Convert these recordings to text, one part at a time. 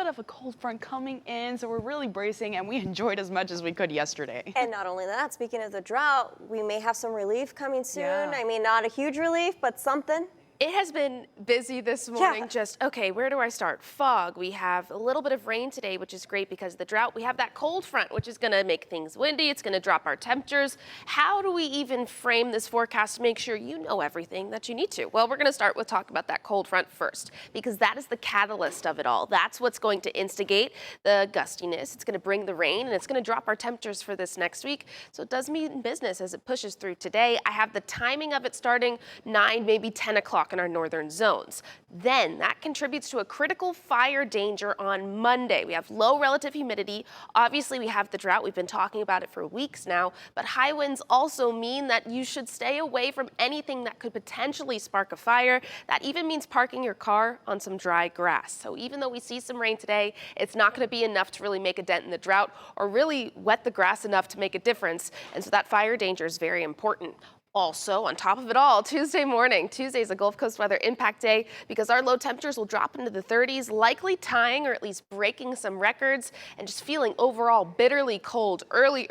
bit of a cold front coming in, so we're really bracing, and we enjoyed as much as we could yesterday. And not only that, speaking of the drought, we may have some relief coming soon. Yeah. I mean, not a huge relief, but something. It has been busy this morning. Just, okay, where do I start? Fog. We have a little bit of rain today, which is great because of the drought. We have that cold front, which is going to make things windy. It's going to drop our temperatures. How do we even frame this forecast to make sure you know everything that you need to? Well, we're going to start with talking about that cold front first, because that is the catalyst of it all. That's what's going to instigate the gustiness. It's going to bring the rain, and it's going to drop our temperatures for this next week. So it does mean business as it pushes through today. I have the timing of it starting 9, maybe 10 o'clock in our northern zones. Then that contributes to a critical fire danger on Monday. We have low relative humidity. Obviously, we have the drought. We've been talking about it for weeks now, but high winds also mean that you should stay away from anything that could potentially spark a fire. That even means parking your car on some dry grass. So even though we see some rain today, it's not going to be enough to really make a dent in the drought or really wet the grass enough to make a difference. And so that fire danger is very important. Also, on top of it all, Tuesday morning. Tuesday is a Gulf Coast weather impact day because our low temperatures will drop into the 30s, likely tying or at least breaking some records, and just feeling overall bitterly cold early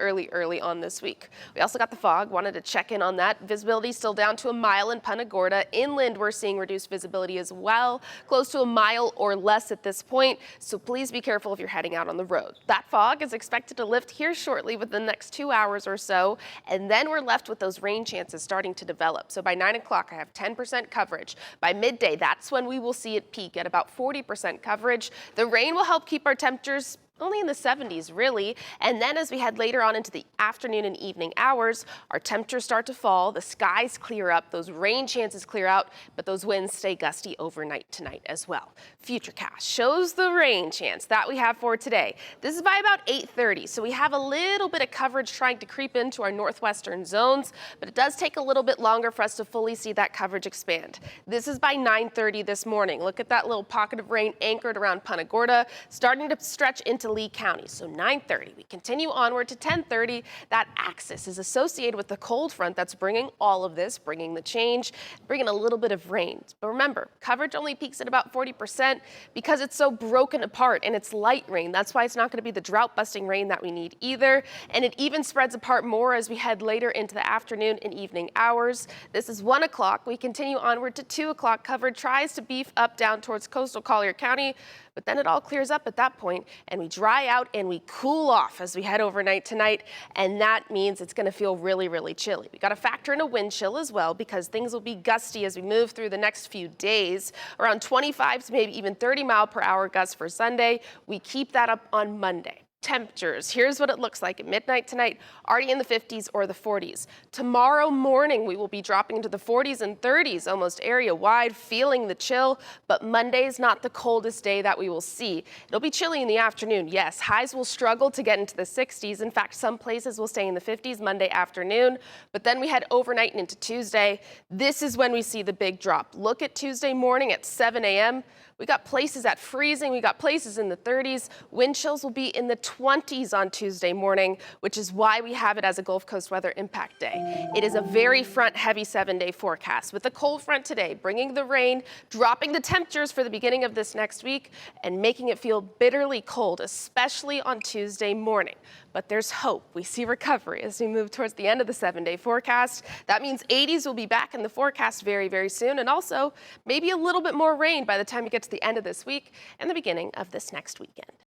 on this week. We also got the fog. Wanted to check in on that. Visibility still down to a mile in Punta Gorda. Inland, we're seeing reduced visibility as well, close to a mile or less at this point. So please be careful if you're heading out on the road. That fog is expected to lift here shortly within the next 2 hours or so, and then we're left with those rain chances is starting to develop. So by 9 o'clock, I have 10% coverage. By midday, that's when we will see it peak at about 40% coverage. The rain will help keep our temperatures only in the 70s, really. And then as we head later on into the afternoon and evening hours, our temperatures start to fall, the skies clear up, those rain chances clear out, but those winds stay gusty overnight tonight as well. Futurecast shows the rain chance that we have for today. This is by about 8:30, so we have a little bit of coverage trying to creep into our northwestern zones, but it does take a little bit longer for us to fully see that coverage expand. This is by 9:30 this morning. Look at that little pocket of rain anchored around Punta Gorda, starting to stretch into Lee County. So 9:30, we continue onward to 10:30. That axis is associated with the cold front that's bringing all of this, bringing the change, bringing a little bit of rain. But remember, coverage only peaks at about 40% because it's so broken apart and it's light rain. That's why it's not going to be the drought busting rain that we need either. And it even spreads apart more as we head later into the afternoon and evening hours. This is 1 o'clock. We continue onward to 2 o'clock. Coverage tries to beef up down towards coastal Collier County, but then it all clears up at that point and we dry out and we cool off as we head overnight tonight. And that means it's going to feel really chilly. We got to factor in a wind chill as well because things will be gusty as we move through the next few days. Around 25 to maybe even 30-mile-per-hour gusts for Sunday. We keep that up on Monday. Temperatures, here's what it looks like at midnight tonight, already in the 50s or the 40s. Tomorrow morning, we will be dropping into the 40s and 30s, almost area-wide, feeling the chill, but Monday is not the coldest day that we will see. It'll be chilly in the afternoon, yes. Highs will struggle to get into the 60s. In fact, some places will stay in the 50s Monday afternoon, but then we head overnight and into Tuesday. This is when we see the big drop. Look at Tuesday morning at 7 a.m. We got places at freezing, we got places in the 30s. Wind chills will be in the 20s on Tuesday morning, which is why we have it as a Gulf Coast weather impact day. It is a very front-heavy 7-day forecast with the cold front today, bringing the rain, dropping the temperatures for the beginning of this next week, and making it feel bitterly cold, especially on Tuesday morning. But there's hope. We see recovery as we move towards the end of the 7-day forecast. That means 80s will be back in the forecast very soon, and also maybe a little bit more rain by the time we get to the end of this week and the beginning of this next weekend.